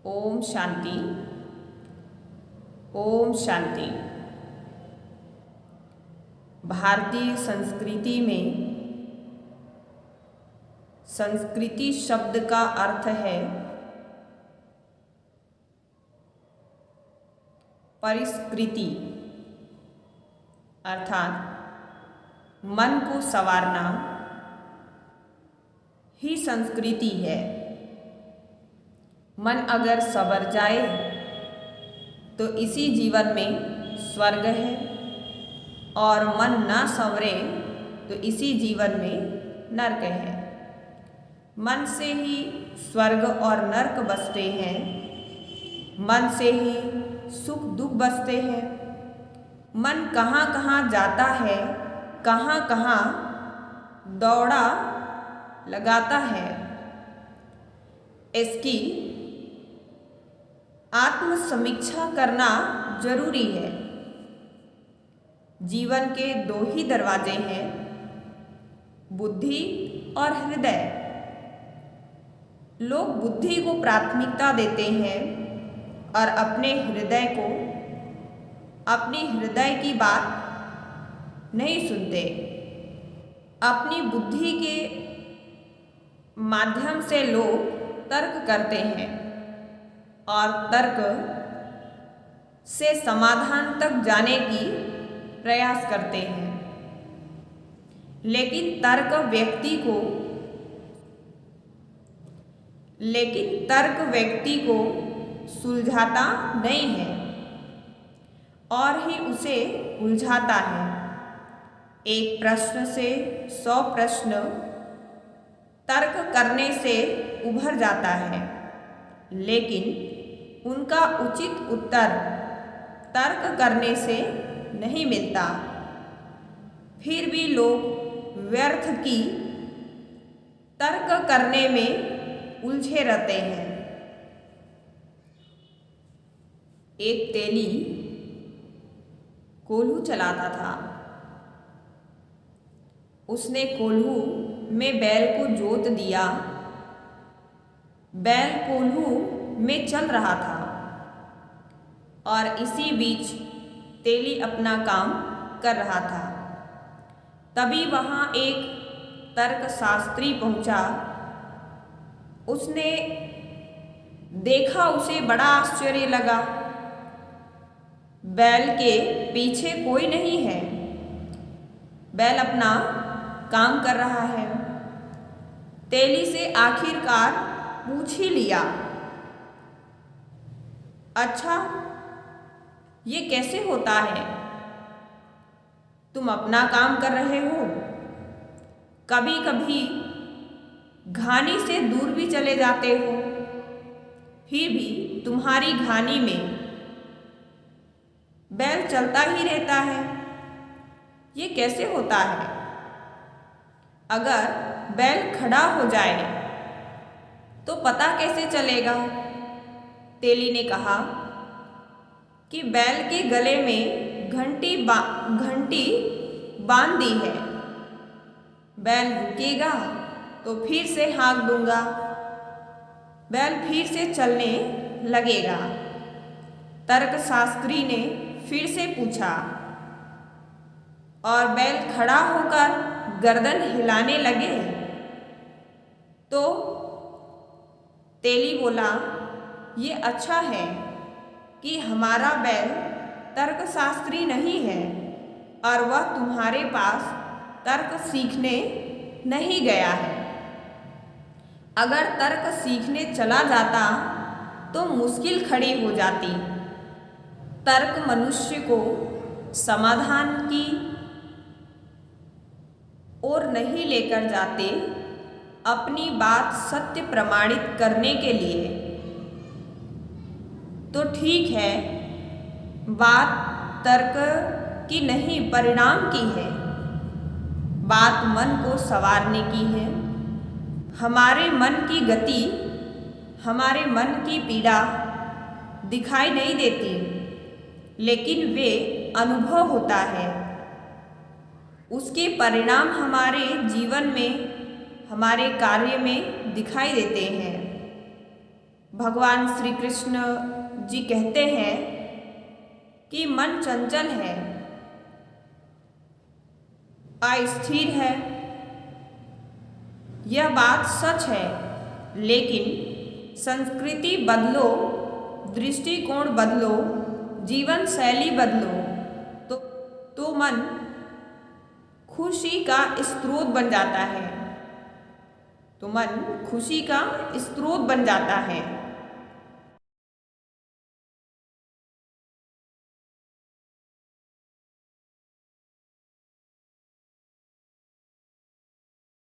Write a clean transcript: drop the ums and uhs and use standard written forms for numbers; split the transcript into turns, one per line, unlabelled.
ओम शांति। ओम शांति। भारतीय संस्कृति में संस्कृति शब्द का अर्थ है परिष्कृति, अर्थात मन को संवारना ही संस्कृति है। मन अगर संवर जाए तो इसी जीवन में स्वर्ग है, और मन ना संवरे तो इसी जीवन में नरक है। मन से ही स्वर्ग और नरक बसते हैं, मन से ही सुख दुख बसते हैं। मन कहाँ कहाँ जाता है, कहाँ कहाँ दौड़ा लगाता है, इसकी आत्मसमीक्षा करना जरूरी है। जीवन के दो ही दरवाजे हैं, बुद्धि और हृदय। लोग बुद्धि को प्राथमिकता देते हैं और अपने हृदय को, अपनी हृदय की बात नहीं सुनते। अपनी बुद्धि के माध्यम से लोग तर्क करते हैं और तर्क से समाधान तक जाने की प्रयास करते हैं, लेकिन तर्क व्यक्ति को सुलझाता नहीं है और ही उसे उलझाता है। एक प्रश्न से 100 प्रश्न तर्क करने से उभर जाता है, लेकिन उनका उचित उत्तर तर्क करने से नहीं मिलता। फिर भी लोग व्यर्थ की तर्क करने में उलझे रहते हैं। एक तेली कोल्हू चलाता था। उसने कोल्हू में बैल को जोत दिया। बैल कोल्हू में चल रहा था और इसी बीच तेली अपना काम कर रहा था। तभी वहाँ एक तर्कशास्त्री पहुँचा। उसने देखा, उसे बड़ा आश्चर्य लगा। बैल के पीछे कोई नहीं है, बैल अपना काम कर रहा है। तेली से आखिरकार पूछ ही लिया, अच्छा ये कैसे होता है? तुम अपना काम कर रहे हो, कभी कभी घानी से दूर भी चले जाते हो, फिर भी तुम्हारी घानी में बैल चलता ही रहता है, ये कैसे होता है? अगर बैल खड़ा हो जाए तो पता कैसे चलेगा? तेली ने कहा कि बैल के गले में घंटी बांध दी है। बैल रुकेगा तो फिर से हाँक दूंगा, बैल फिर से चलने लगेगा। तर्कशास्त्री ने फिर से पूछा और बैल खड़ा होकर गर्दन हिलाने लगे तो तेली बोला, ये अच्छा है कि हमारा बैल तर्कशास्त्री नहीं है और वह तुम्हारे पास तर्क सीखने नहीं गया है। अगर तर्क सीखने चला जाता तो मुश्किल खड़ी हो जाती। तर्क मनुष्य को समाधान की ओर नहीं लेकर जाते। अपनी बात सत्य प्रमाणित करने के लिए तो ठीक है, बात तर्क की नहीं परिणाम की है। बात मन को संवारने की है। हमारे मन की गति, हमारे मन की पीड़ा दिखाई नहीं देती, लेकिन वे अनुभव होता है। उसके परिणाम हमारे जीवन में, हमारे कार्य में दिखाई देते हैं। भगवान श्री कृष्ण जी कहते हैं कि मन चंचल है, अस्थिर है। यह बात सच है, लेकिन संस्कृति बदलो, दृष्टिकोण बदलो, जीवन शैली बदलो तो मन खुशी का स्रोत बन जाता है। तो मन खुशी का स्रोत बन जाता है।